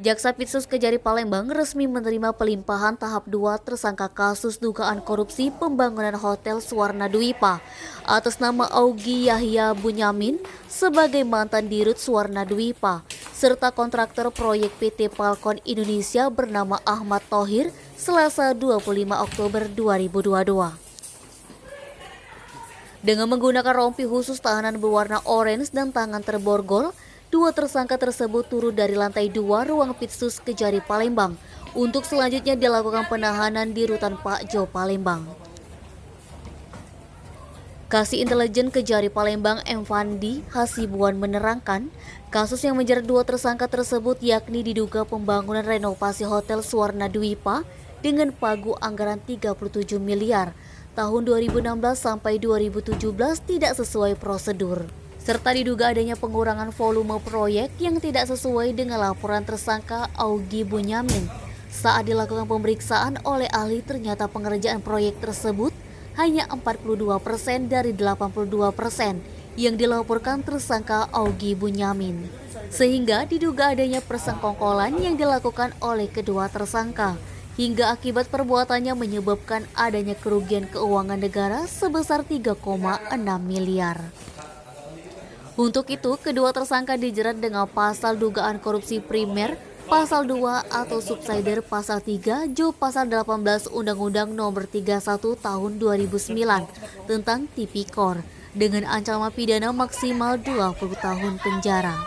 Jaksa Pitsus Kejari Palembang resmi menerima pelimpahan tahap 2 tersangka kasus dugaan korupsi pembangunan Hotel Suwarna Dwipa atas nama Augie Yahya Bunyamin sebagai mantan Dirut Suwarna Dwipa serta kontraktor proyek PT Palkon Indonesia bernama Ahmad Thohir Selasa 25 Oktober 2022. Dengan menggunakan rompi khusus tahanan berwarna orange dan tangan terborgol, dua tersangka tersebut turun dari lantai 2 ruang Pitsus Kejari Palembang untuk selanjutnya dilakukan penahanan di Rutan Pak Jo Palembang. Kasih Intelijen Kejari Palembang M. Fandi Hasibuan menerangkan, kasus yang menjerat dua tersangka tersebut yakni diduga pembangunan renovasi Hotel Suwarna Dwipa dengan pagu anggaran 37 miliar tahun 2016 sampai 2017 tidak sesuai prosedur, serta diduga adanya pengurangan volume proyek yang tidak sesuai dengan laporan tersangka Augie Bunyamin. Saat dilakukan pemeriksaan oleh ahli, ternyata pengerjaan proyek tersebut hanya 42% dari 82% yang dilaporkan tersangka Augie Bunyamin, sehingga diduga adanya persengkongkolan yang dilakukan oleh kedua tersangka, hingga akibat perbuatannya menyebabkan adanya kerugian keuangan negara sebesar 3,6 miliar. Untuk itu, kedua tersangka dijerat dengan pasal dugaan korupsi primer, pasal 2 atau subsidiar pasal 3, Jo pasal 18 Undang-Undang Nomor 31 Tahun 2009 tentang Tipikor dengan ancaman pidana maksimal 20 tahun penjara.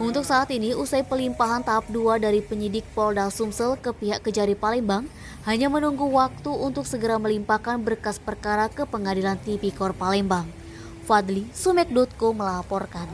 Untuk saat ini, usai pelimpahan tahap 2 dari penyidik Polda Sumsel ke pihak Kejari Palembang, hanya menunggu waktu untuk segera melimpahkan berkas perkara ke Pengadilan Tipikor Palembang. Fadli, Sumek.co melaporkan.